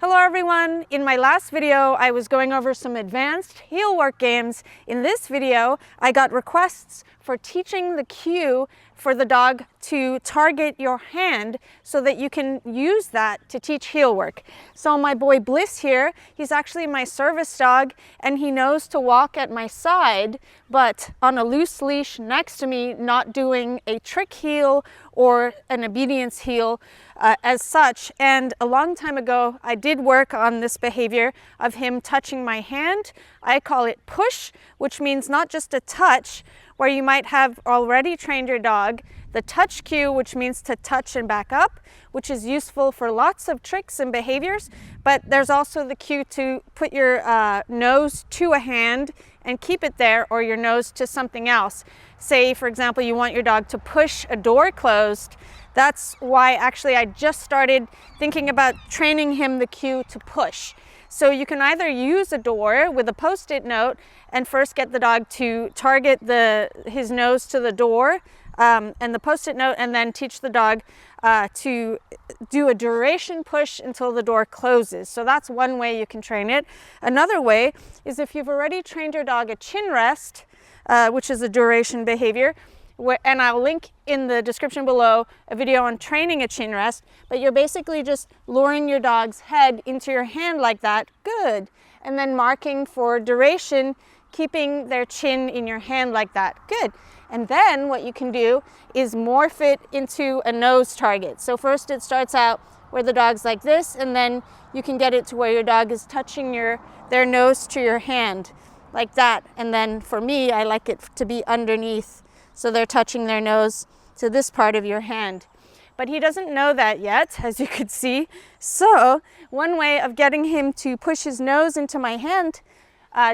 Hello everyone! In my last video, I was going over some advanced heel work games. In this video, I got requests for teaching the cue for the dog to target your hand so that you can use that to teach heel work. So my boy Bliss here, he's actually my service dog and he knows to walk at my side, but on a loose leash next to me, not doing a trick heel or an obedience heel as such. And a long time ago, I did work on this behavior of him touching my hand. I call it push, which means not just a touch, where you might have already trained your dog. The touch cue, which means to touch and back up, which is useful for lots of tricks and behaviors. But there's also the cue to put your nose to a hand and keep it there, or your nose to something else. Say, for example, you want your dog to push a door closed. That's why actually I just started thinking about training him the cue to push. So you can either use a door with a post-it note and first get the dog to target his nose to the door and the post-it note, and then teach the dog to do a duration push until the door closes. So that's one way you can train it. Another way is if you've already trained your dog a chin rest, which is a duration behavior, and I'll link in the description below a video on training a chin rest, but you're basically just luring your dog's head into your hand like that, good, and then marking for duration, keeping their chin in your hand like that, good. And then what you can do is morph it into a nose target. So first it starts out where the dog's like this, and then you can get it to where your dog is touching their nose to your hand like that. And then for me, I like it to be underneath, so they're touching their nose to this part of your hand. But he doesn't know that yet, as you could see. So one way of getting him to push his nose into my hand,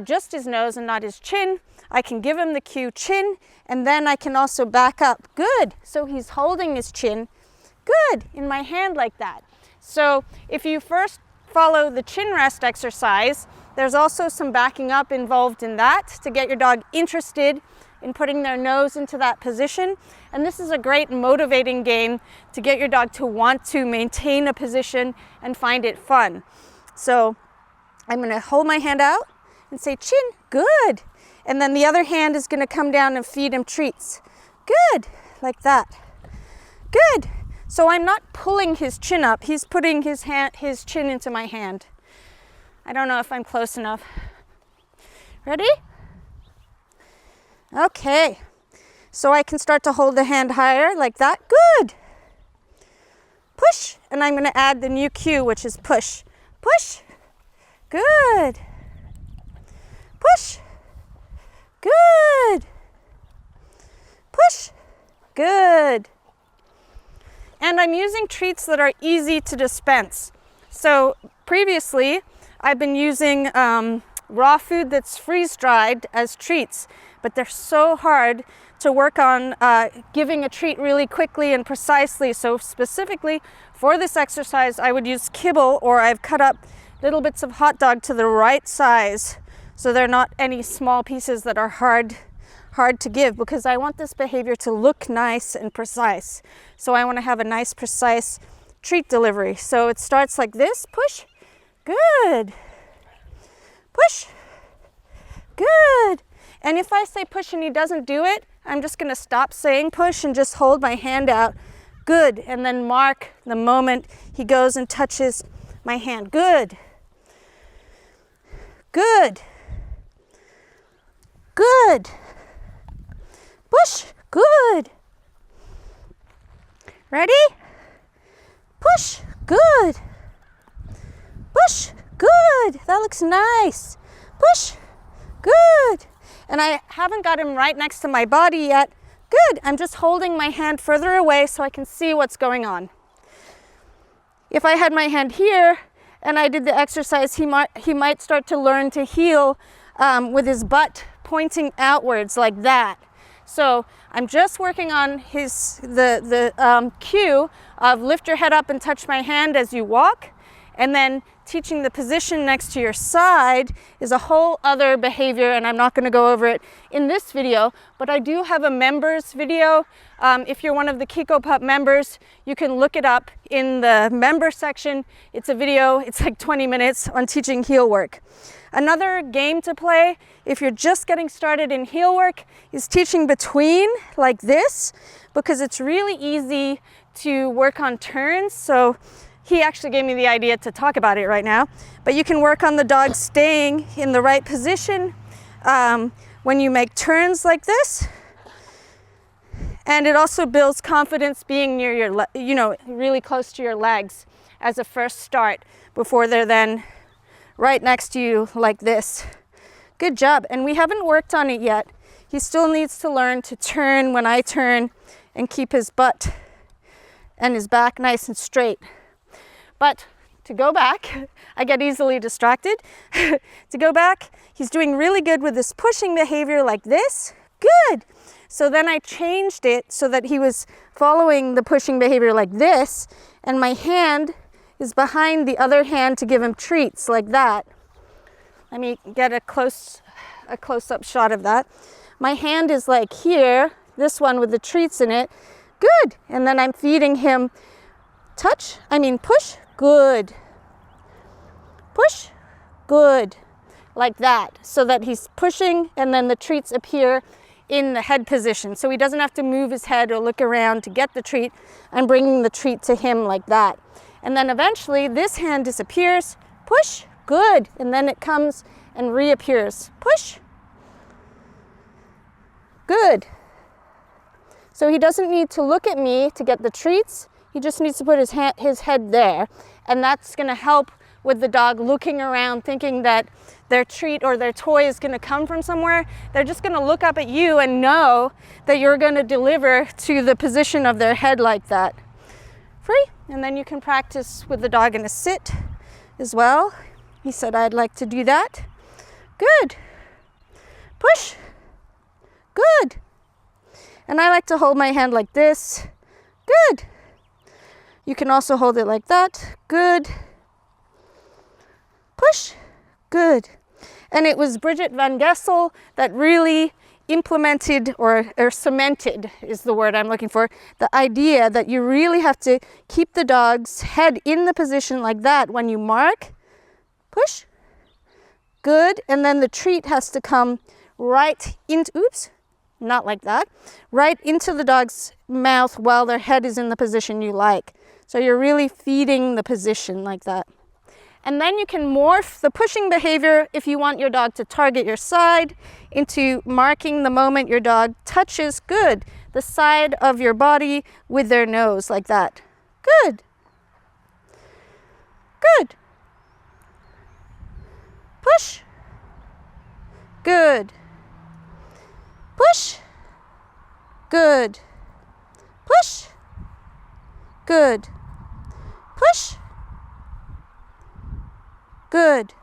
just his nose and not his chin, I can give him the cue chin, and then I can also back up. Good. So he's holding his chin, good, in my hand like that. So if you first follow the chin rest exercise, there's also some backing up involved in that to get your dog interested in putting their nose into that position. And this is a great motivating game to get your dog to want to maintain a position and find it fun. So I'm going to hold my hand out and say chin, good. And then the other hand is going to come down and feed him treats. Good, like that. Good. So I'm not pulling his chin up, he's putting his chin into my hand. I don't know if I'm close enough. Ready? Okay. So I can start to hold the hand higher like that. Good. Push. And I'm going to add the new cue, which is push. Push. Good. Push. Good. Push. Good. And I'm using treats that are easy to dispense. So previously, I've been using raw food that's freeze-dried as treats, but they're so hard to work on giving a treat really quickly and precisely. So specifically for this exercise, I would use kibble, or I've cut up little bits of hot dog to the right size, so they're not any small pieces that are hard to give, because I want this behavior to look nice and precise. So I want to have a nice, precise treat delivery. So it starts like this, push, good, push, good. And if I say push and he doesn't do it, I'm just going to stop saying push and just hold my hand out, good, and then mark the moment he goes and touches my hand, good, good, good, push, good, ready, push, good, push, good, that looks nice, push, good. And I haven't got him right next to my body yet, good, I'm just holding my hand further away so I can see what's going on. If I had my hand here and I did the exercise, he might start to learn to heel with his butt pointing outwards like that. So I'm just working on the cue of lift your head up and touch my hand as you walk, And then teaching the position next to your side is a whole other behavior, and I'm not going to go over it in this video, but I do have a members video. If you're one of the Kiko Pup members, you can look it up in the member section. It's a video, it's like 20 minutes on teaching heel work. Another game to play if you're just getting started in heel work is teaching between, like this, because it's really easy to work on turns. So he actually gave me the idea to talk about it right now, but you can work on the dog staying in the right position when you make turns like this. And it also builds confidence being near your, really close to your legs as a first start before they're then right next to you like this. Good job. And we haven't worked on it yet. He still needs to learn to turn when I turn and keep his butt and his back nice and straight. But to go back, I get easily distracted. To go back, he's doing really good with this pushing behavior like this. Good. So then I changed it so that he was following the pushing behavior like this, and my hand is behind the other hand to give him treats like that. Let me get a close-up shot of that. My hand is like here, this one with the treats in it. Good. And then I'm feeding him push, good. Push, good. Like that, so that he's pushing and then the treats appear in the head position. So he doesn't have to move his head or look around to get the treat. I'm bringing the treat to him like that. And then eventually this hand disappears, push, good. And then it comes and reappears, push, good. So he doesn't need to look at me to get the treats. He just needs to put his head there. And that's gonna help with the dog looking around thinking that their treat or their toy is gonna come from somewhere. They're just gonna look up at you and know that you're gonna deliver to the position of their head like that. Free. And then you can practice with the dog in a sit as well. He said, I'd like to do that. Good. Push. Good. And I like to hold my hand like this. Good. You can also hold it like that. Good. Push. Good. And it was Bridget Van Gessel that really implemented or cemented is the word I'm looking for, the idea that you really have to keep the dog's head in the position like that when you mark. Push. Good. And then the treat has to come right into, not like that, right into the dog's mouth while their head is in the position you like. So you're really feeding the position like that. And then you can morph the pushing behavior if you want your dog to target your side into marking the moment your dog touches, good, the side of your body with their nose like that. Good. Good. Push. Good. Push. Good. Push. Good. Push. Good.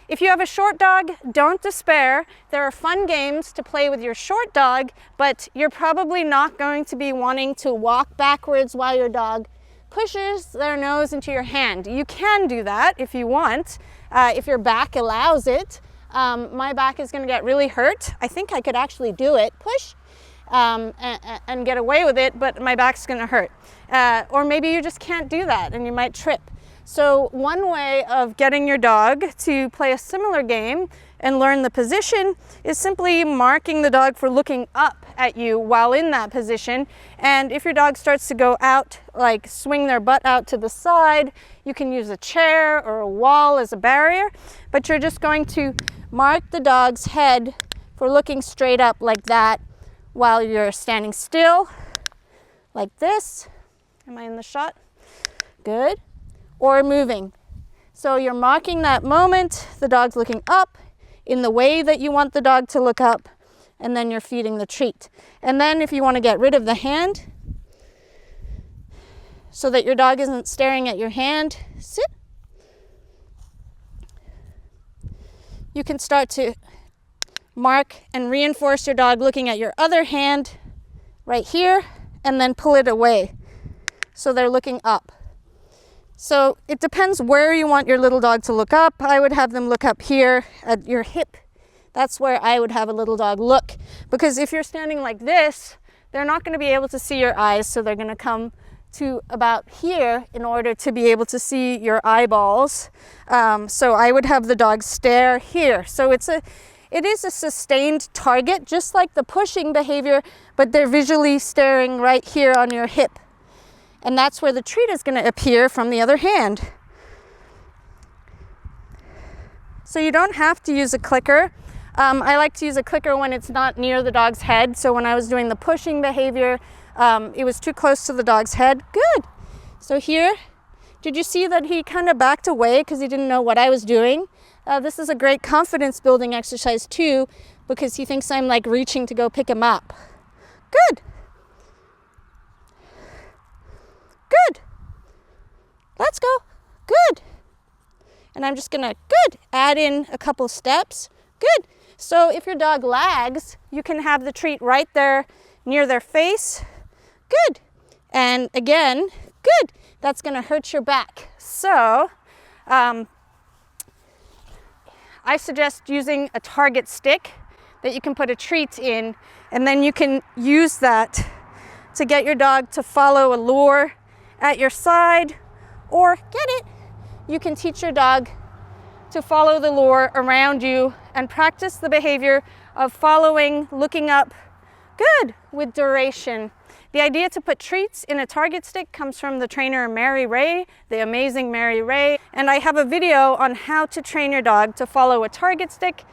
If you have a short dog, don't despair. There are fun games to play with your short dog, but you're probably not going to be wanting to walk backwards while your dog pushes their nose into your hand. You can do that if you want, if your back allows it. My back is going to get really hurt. I think I could actually do it. Push. And get away with it, but my back's going to hurt. Or maybe you just can't do that and you might trip. So one way of getting your dog to play a similar game and learn the position is simply marking the dog for looking up at you while in that position. And if your dog starts to go out, like swing their butt out to the side, you can use a chair or a wall as a barrier, but you're just going to mark the dog's head for looking straight up like that while you're standing still, like this. Am I in the shot? Good. Or moving. So you're marking that moment, the dog's looking up in the way that you want the dog to look up, and then you're feeding the treat. And then if you want to get rid of the hand, so that your dog isn't staring at your hand, sit. You can start to mark and reinforce your dog looking at your other hand right here, and then pull it away so they're looking up. So it depends where you want your little dog to look up. I would have them look up here at your hip. That's where I would have a little dog look, because if you're standing like this, they're not going to be able to see your eyes, so they're going to come to about here in order to be able to see your eyeballs. So I would have the dog stare here. So it is a sustained target, just like the pushing behavior, but they're visually staring right here on your hip. And that's where the treat is going to appear from the other hand. So you don't have to use a clicker. I like to use a clicker when it's not near the dog's head. So when I was doing the pushing behavior, it was too close to the dog's head. Good. So here, did you see that he kind of backed away because he didn't know what I was doing? This is a great confidence building exercise too, because he thinks I'm like reaching to go pick him up. Good. Good. Let's go. Good. And I'm just gonna, good, add in a couple steps. Good. So if your dog lags, you can have the treat right there near their face. Good. And again, good. That's gonna hurt your back. So I suggest using a target stick that you can put a treat in, and then you can use that to get your dog to follow a lure at your side, or get it, you can teach your dog to follow the lure around you and practice the behavior of following, looking up, good, with duration. The idea to put treats in a target stick comes from the trainer Mary Ray, the amazing Mary Ray. And I have a video on how to train your dog to follow a target stick,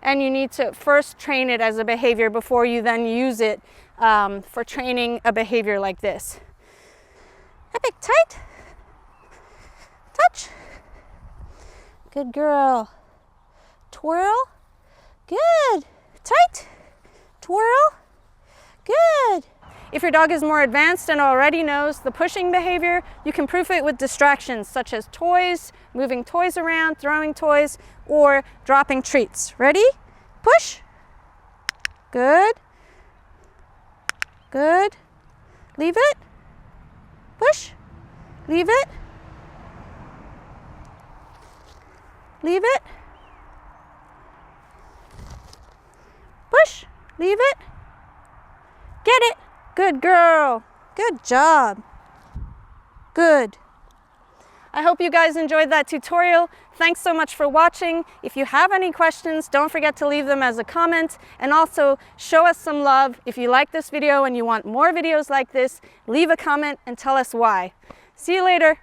and you need to first train it as a behavior before you then use it for training a behavior like this. Epic, tight, touch, good girl, twirl, good, tight, twirl, good. If your dog is more advanced and already knows the pushing behavior, you can proof it with distractions such as toys, moving toys around, throwing toys, or dropping treats. Ready? Push. Good. Good. Leave it. Push. Leave it. Leave it. Push. Leave it. Get it. Good girl. Good job. Good. I hope you guys enjoyed that tutorial. Thanks so much for watching. If you have any questions, don't forget to leave them as a comment, and also show us some love. If you like this video and you want more videos like this, leave a comment and tell us why. See you later.